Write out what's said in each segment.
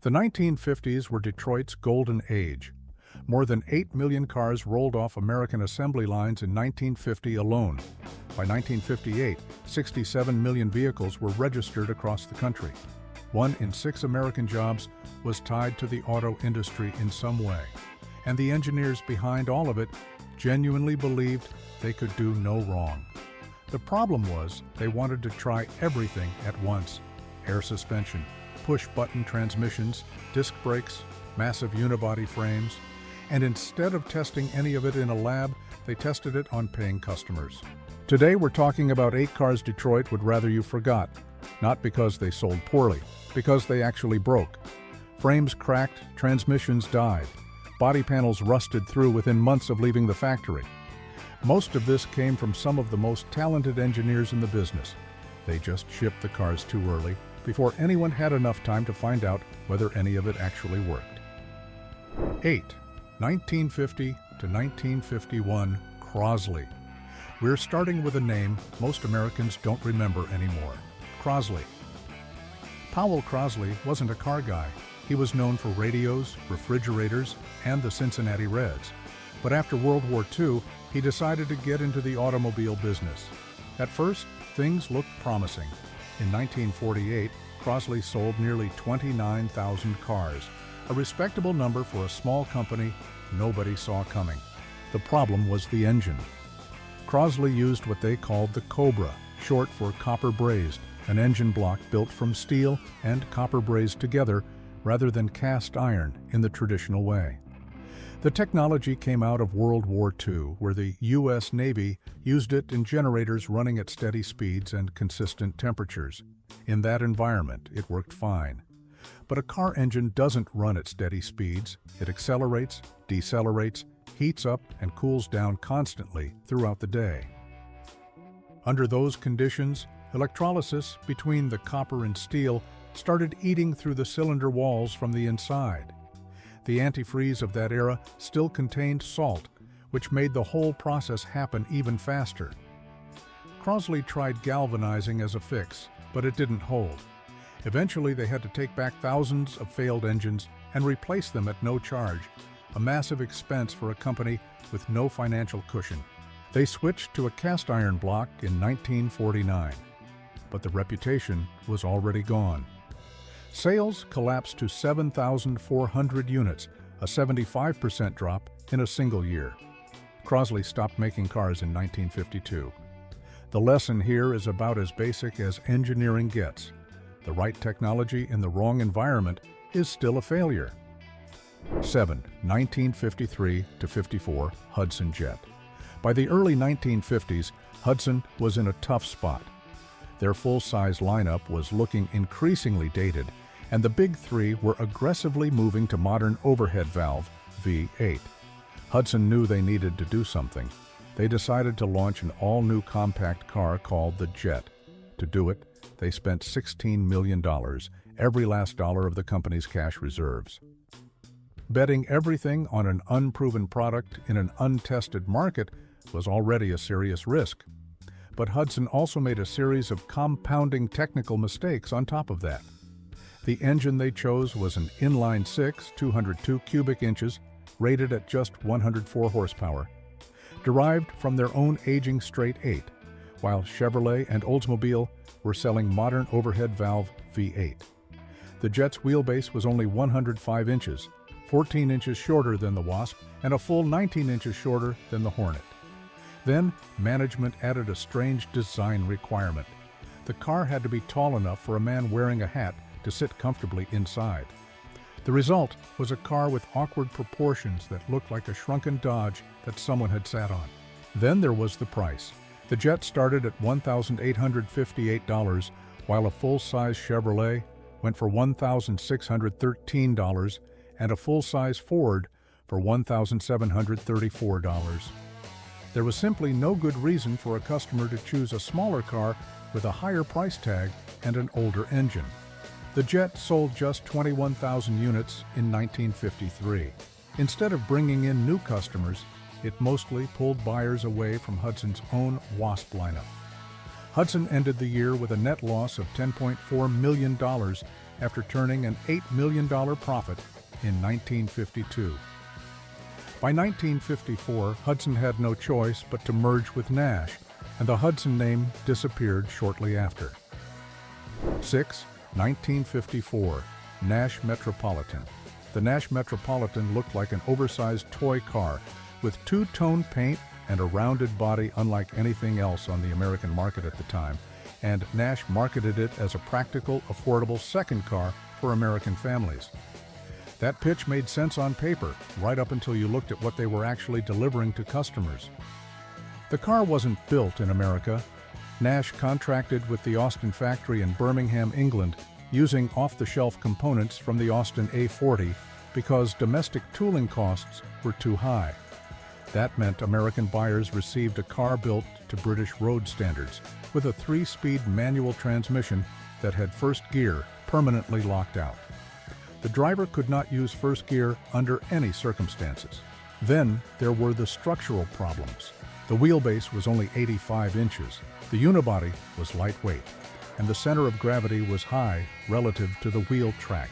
The 1950s were Detroit's golden age. More than 8 million cars rolled off American assembly lines in 1950 alone. By 1958, 67 million vehicles were registered across the country. 1 in 6 American jobs was tied to the auto industry in some way, and the engineers behind all of it genuinely believed they could do no wrong. The problem was they wanted to try everything at once: air suspension, push-button transmissions, disc brakes, massive unibody frames, and instead of testing any of it in a lab, they tested it on paying customers. Today we're talking about 8 cars Detroit would rather you forgot, not because they sold poorly, because they actually broke. Frames cracked, transmissions died, body panels rusted through within months of leaving the factory. Most of this came from some of the most talented engineers in the business. They just shipped the cars too early, before anyone had enough time to find out whether any of it actually worked. 8. 1950 to 1951 Crosley. We're starting with a name most Americans don't remember anymore: Crosley. Powell Crosley wasn't a car guy. He was known for radios, refrigerators, and the Cincinnati Reds. But after World War II, he decided to get into the automobile business. At first, things looked promising. In 1948, Crosley sold nearly 29,000 cars, a respectable number for a small company nobody saw coming. The problem was the engine. Crosley used what they called the Cobra, short for copper brazed, an engine block built from steel and copper brazed together rather than cast iron in the traditional way. The technology came out of World War II, where the U.S. Navy used it in generators running at steady speeds and consistent temperatures. In that environment, it worked fine. But a car engine doesn't run at steady speeds. It accelerates, decelerates, heats up, and cools down constantly throughout the day. Under those conditions, electrolysis between the copper and steel started eating through the cylinder walls from the inside. The antifreeze of that era still contained salt, which made the whole process happen even faster. Crosley tried galvanizing as a fix, but it didn't hold. Eventually, they had to take back thousands of failed engines and replace them at no charge, a massive expense for a company with no financial cushion. They switched to a cast iron block in 1949, but the reputation was already gone. Sales collapsed to 7,400 units, a 75% drop in a single year. Crosley stopped making cars in 1952. The lesson here is about as basic as engineering gets. The right technology in the wrong environment is still a failure. 7. 1953 to 54 Hudson Jet. By the early 1950s, Hudson was in a tough spot. Their full-size lineup was looking increasingly dated, and the big three were aggressively moving to modern overhead valve V8. Hudson knew they needed to do something. They decided to launch an all-new compact car called the Jet. To do it, they spent $16 million, every last dollar of the company's cash reserves. Betting everything on an unproven product in an untested market was already a serious risk. But Hudson also made a series of compounding technical mistakes on top of that. The engine they chose was an inline-six, 202 cubic inches, rated at just 104 horsepower, derived from their own aging straight 8, while Chevrolet and Oldsmobile were selling modern overhead valve V8. The Jet's wheelbase was only 105 inches, 14 inches shorter than the Wasp, and a full 19 inches shorter than the Hornet. Then, management added a strange design requirement. The car had to be tall enough for a man wearing a hat to sit comfortably inside. The result was a car with awkward proportions that looked like a shrunken Dodge that someone had sat on. Then there was the price. The Jet started at $1,858, while a full-size Chevrolet went for $1,613 and a full-size Ford for $1,734. There was simply no good reason for a customer to choose a smaller car with a higher price tag and an older engine. The Jet sold just 21,000 units in 1953. Instead of bringing in new customers, it mostly pulled buyers away from Hudson's own Wasp lineup. Hudson ended the year with a net loss of $10.4 million after turning an $8 million profit in 1952. By 1954, Hudson had no choice but to merge with Nash, and the Hudson name disappeared shortly after. 6. 1954. Nash Metropolitan. The Nash Metropolitan looked like an oversized toy car with two-tone paint and a rounded body unlike anything else on the American market at the time, and Nash marketed it as a practical, affordable second car for American families. That pitch made sense on paper, right up until you looked at what they were actually delivering to customers. The car wasn't built in America. Nash contracted with the Austin factory in Birmingham, England, using off-the-shelf components from the Austin A40 because domestic tooling costs were too high. That meant American buyers received a car built to British road standards, with a 3-speed manual transmission that had first gear permanently locked out. The driver could not use first gear under any circumstances. Then there were the structural problems. The wheelbase was only 85 inches, the unibody was lightweight, and the center of gravity was high relative to the wheel track.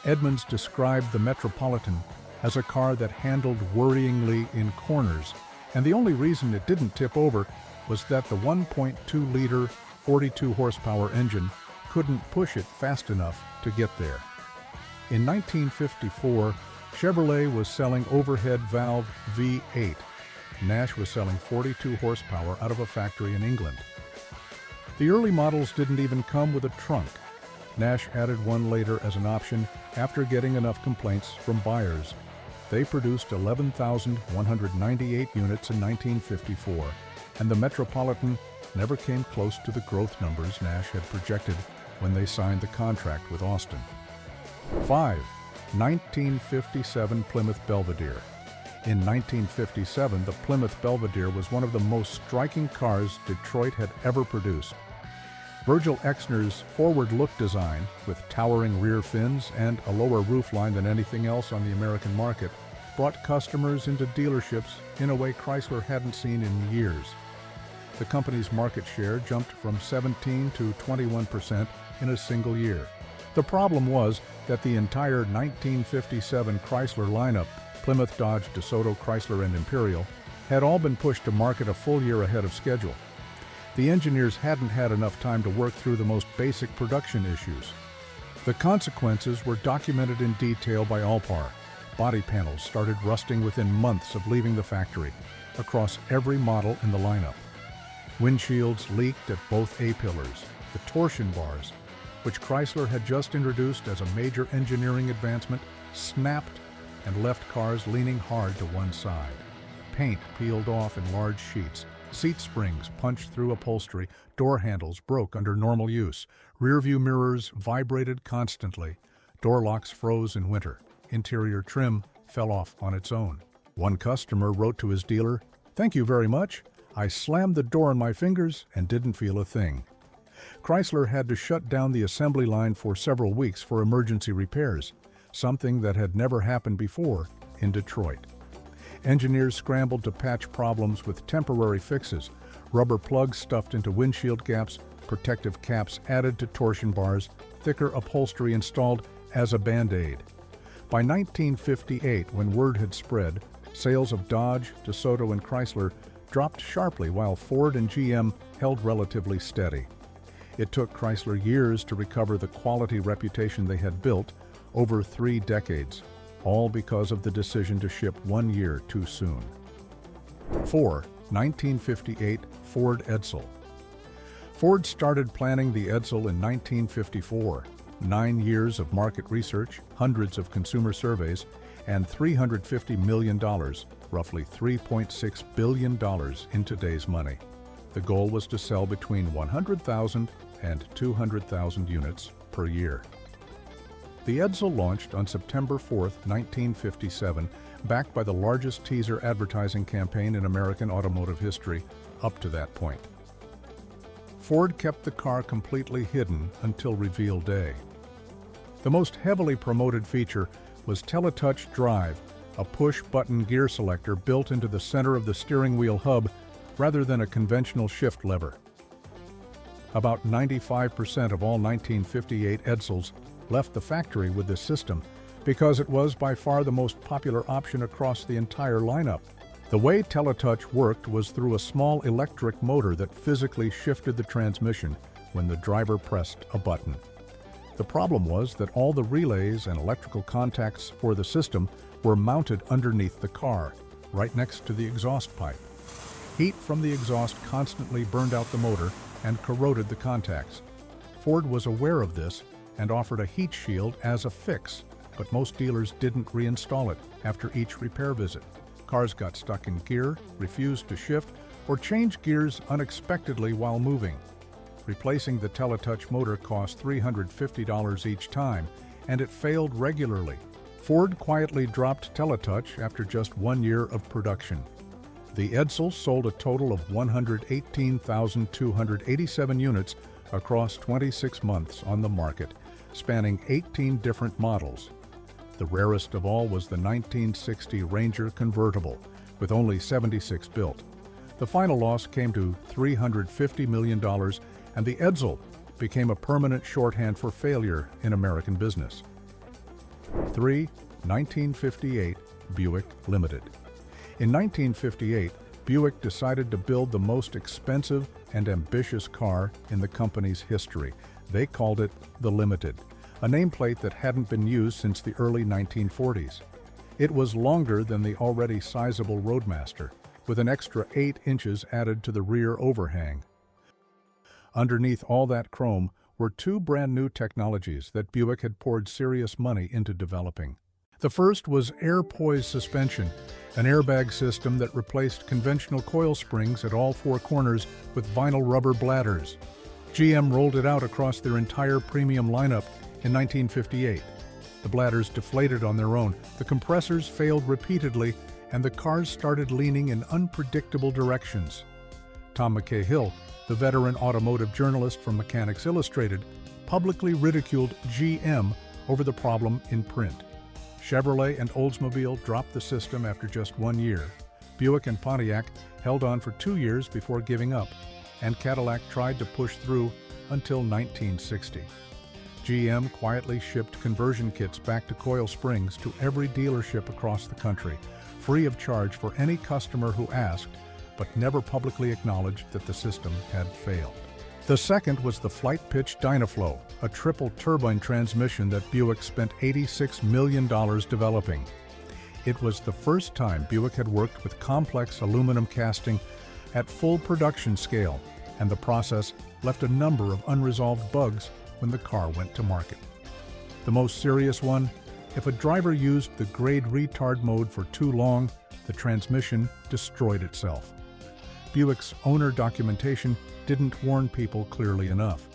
Edmunds described the Metropolitan as a car that handled worryingly in corners, and the only reason it didn't tip over was that the 1.2-liter 42-horsepower engine couldn't push it fast enough to get there. In 1954, Chevrolet was selling overhead valve V8. Nash was selling 42 horsepower out of a factory in England. The early models didn't even come with a trunk. Nash added one later as an option after getting enough complaints from buyers. They produced 11,198 units in 1954, and the Metropolitan never came close to the growth numbers Nash had projected when they signed the contract with Austin. 5. 1957 Plymouth Belvedere. In 1957, the Plymouth Belvedere was one of the most striking cars Detroit had ever produced. Virgil Exner's forward-look design, with towering rear fins and a lower roofline than anything else on the American market, brought customers into dealerships in a way Chrysler hadn't seen in years. The company's market share jumped from 17 to 21% in a single year. The problem was that the entire 1957 Chrysler lineup, Plymouth, Dodge, DeSoto, Chrysler, and Imperial, had all been pushed to market a full year ahead of schedule. The engineers hadn't had enough time to work through the most basic production issues. The consequences were documented in detail by Allpar. Body panels started rusting within months of leaving the factory, across every model in the lineup. Windshields leaked at both A-pillars. The torsion bars, which Chrysler had just introduced as a major engineering advancement, snapped and left cars leaning hard to one side. Paint peeled off in large sheets. Seat springs punched through upholstery. Door handles broke under normal use. Rearview mirrors vibrated constantly. Door locks froze in winter. Interior trim fell off on its own. One customer wrote to his dealer, "Thank you very much. I slammed the door on my fingers and didn't feel a thing." Chrysler had to shut down the assembly line for several weeks for emergency repairs, something that had never happened before in Detroit. Engineers scrambled to patch problems with temporary fixes, rubber plugs stuffed into windshield gaps, protective caps added to torsion bars, thicker upholstery installed as a Band-Aid. By 1958, when word had spread, sales of Dodge, DeSoto, and Chrysler dropped sharply while Ford and GM held relatively steady. It took Chrysler years to recover the quality reputation they had built over 3 decades, all because of the decision to ship 1 year too soon. 4. 1958 Ford Edsel. Ford started planning the Edsel in 1954. 9 years of market research, hundreds of consumer surveys, and $350 million, roughly $3.6 billion in today's money. The goal was to sell between 100,000 and 200,000 units per year. The Edsel launched on September 4, 1957, backed by the largest teaser advertising campaign in American automotive history up to that point. Ford kept the car completely hidden until reveal day. The most heavily promoted feature was Teletouch Drive, a push-button gear selector built into the center of the steering wheel hub rather than a conventional shift lever. About 95% of all 1958 Edsels left the factory with this system because it was by far the most popular option across the entire lineup. The way Teletouch worked was through a small electric motor that physically shifted the transmission when the driver pressed a button. The problem was that all the relays and electrical contacts for the system were mounted underneath the car, right next to the exhaust pipe. Heat from the exhaust constantly burned out the motor and corroded the contacts. Ford was aware of this and offered a heat shield as a fix, but most dealers didn't reinstall it after each repair visit. Cars got stuck in gear, refused to shift, or change gears unexpectedly while moving. Replacing the Teletouch motor cost $350 each time, and it failed regularly. Ford quietly dropped Teletouch after just 1 year of production. The Edsel sold a total of 118,287 units across 26 months on the market, spanning 18 different models. The rarest of all was the 1960 Ranger convertible, with only 76 built. The final loss came to $350 million, and the Edsel became a permanent shorthand for failure in American business. 3. 1958 Buick Limited. In 1958, Buick decided to build the most expensive and ambitious car in the company's history. They called it the Limited, a nameplate that hadn't been used since the early 1940s. It was longer than the already sizable Roadmaster, with an extra 8 inches added to the rear overhang. Underneath all that chrome were 2 brand-new technologies that Buick had poured serious money into developing. The first was air poise suspension, an airbag system that replaced conventional coil springs at all 4 corners with vinyl rubber bladders. GM rolled it out across their entire premium lineup in 1958. The bladders deflated on their own, the compressors failed repeatedly, and the cars started leaning in unpredictable directions. Tom McKay-Hill, the veteran automotive journalist from Mechanics Illustrated, publicly ridiculed GM over the problem in print. Chevrolet and Oldsmobile dropped the system after just 1 year. Buick and Pontiac held on for 2 years before giving up, and Cadillac tried to push through until 1960. GM quietly shipped conversion kits back to coil springs to every dealership across the country, free of charge for any customer who asked, but never publicly acknowledged that the system had failed. The second was the Flight Pitch Dynaflow, a triple turbine transmission that Buick spent $86 million developing. It was the first time Buick had worked with complex aluminum casting at full production scale, and the process left a number of unresolved bugs when the car went to market. The most serious one, if a driver used the grade retard mode for too long, the transmission destroyed itself. Buick's owner documentation didn't warn people clearly enough.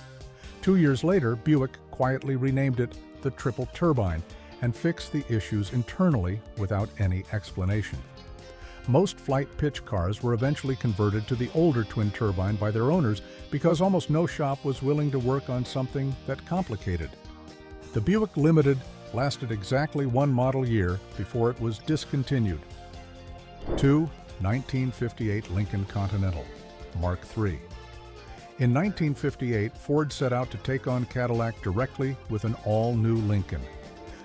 2 years later, Buick quietly renamed it the triple turbine and fixed the issues internally without any explanation. Most flight pitch cars were eventually converted to the older twin turbine by their owners because almost no shop was willing to work on something that complicated. The Buick Limited lasted exactly 1 model year before it was discontinued. 2. 1958 Lincoln Continental, Mark III. In 1958, Ford set out to take on Cadillac directly with an all-new Lincoln.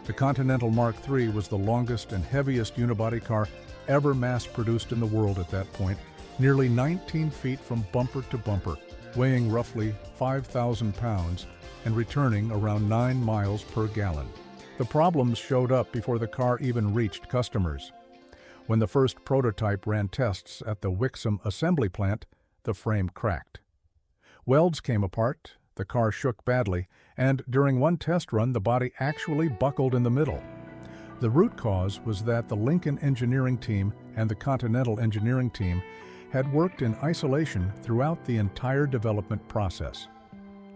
The Continental Mark III was the longest and heaviest unibody car ever mass-produced in the world at that point, nearly 19 feet from bumper to bumper, weighing roughly 5,000 pounds and returning around 9 miles per gallon. The problems showed up before the car even reached customers. When the first prototype ran tests at the Wixom assembly plant, the frame cracked. Welds came apart, the car shook badly, and during one test run the body actually buckled in the middle. The root cause was that the Lincoln engineering team and the Continental engineering team had worked in isolation throughout the entire development process.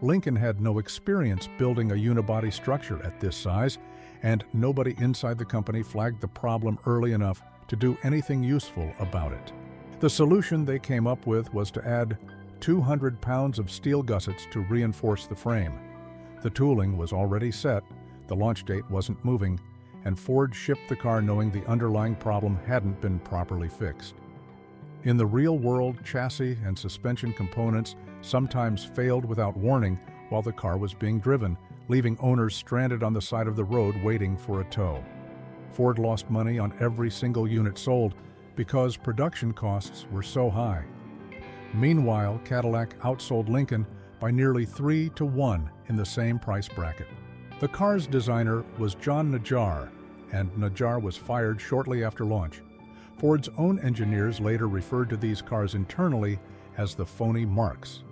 Lincoln had no experience building a unibody structure at this size, and nobody inside the company flagged the problem early enough to do anything useful about it. The solution they came up with was to add 200 pounds of steel gussets to reinforce the frame. The tooling was already set, the launch date wasn't moving, and Ford shipped the car knowing the underlying problem hadn't been properly fixed. In the real world, chassis and suspension components sometimes failed without warning while the car was being driven, leaving owners stranded on the side of the road waiting for a tow. Ford lost money on every single unit sold because production costs were so high. Meanwhile, Cadillac outsold Lincoln by nearly 3-to-1 in the same price bracket. The car's designer was John Najjar, and Najjar was fired shortly after launch. Ford's own engineers later referred to these cars internally as the phony marks.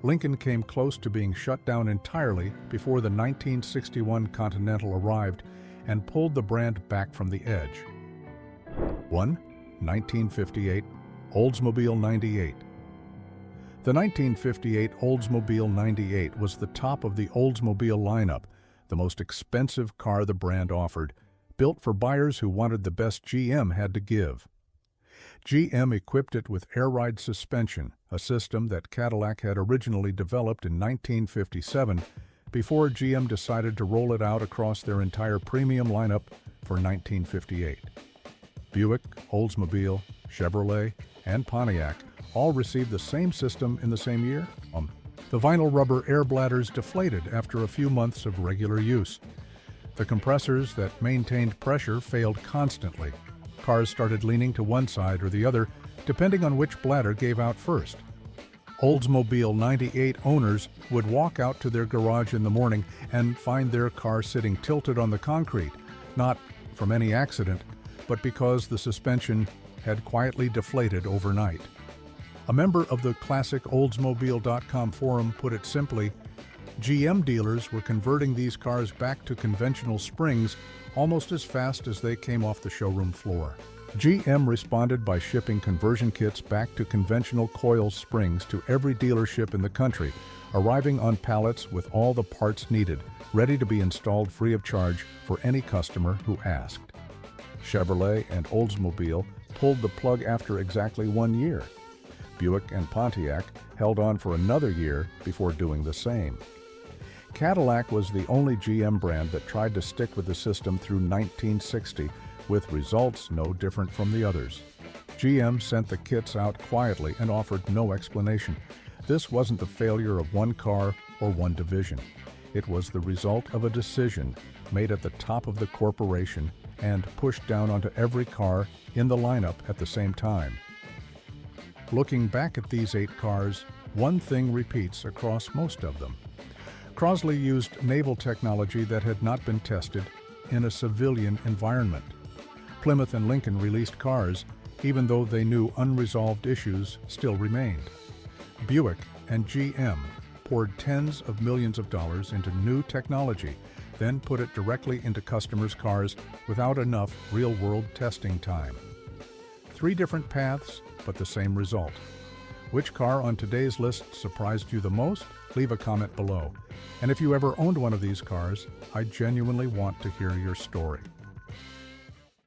Lincoln came close to being shut down entirely before the 1961 Continental arrived and pulled the brand back from the edge. 1. 1958 Oldsmobile 98. The 1958 Oldsmobile 98 was the top of the Oldsmobile lineup, the most expensive car the brand offered, built for buyers who wanted the best GM had to give. GM equipped it with air ride suspension, a system that Cadillac had originally developed in 1957 before GM decided to roll it out across their entire premium lineup for 1958. Buick, Oldsmobile, Chevrolet, and Pontiac all received the same system in the same year. The vinyl rubber air bladders deflated after a few months of regular use. The compressors that maintained pressure failed constantly. Cars started leaning to one side or the other, depending on which bladder gave out first. Oldsmobile 98 owners would walk out to their garage in the morning and find their car sitting tilted on the concrete, not from any accident, but because the suspension had quietly deflated overnight. A member of the classic Oldsmobile.com forum put it simply, GM dealers were converting these cars back to conventional springs almost as fast as they came off the showroom floor. GM responded by shipping conversion kits back to conventional coil springs to every dealership in the country, arriving on pallets with all the parts needed, ready to be installed free of charge for any customer who asked. Chevrolet and Oldsmobile pulled the plug after exactly 1 year. Buick and Pontiac held on for another year before doing the same. Cadillac was the only GM brand that tried to stick with the system through 1960, with results no different from the others. GM sent the kits out quietly and offered no explanation. This wasn't the failure of one car or one division. It was the result of a decision made at the top of the corporation and pushed down onto every car in the lineup at the same time. Looking back at these 8 cars, one thing repeats across most of them. Crosley used naval technology that had not been tested in a civilian environment. Plymouth and Lincoln released cars, even though they knew unresolved issues still remained. Buick and GM poured tens of millions of dollars into new technology, then put it directly into customers' cars without enough real-world testing time. 3 different paths, but the same result. Which car on today's list surprised you the most? Leave a comment below. And if you ever owned one of these cars, I genuinely want to hear your story.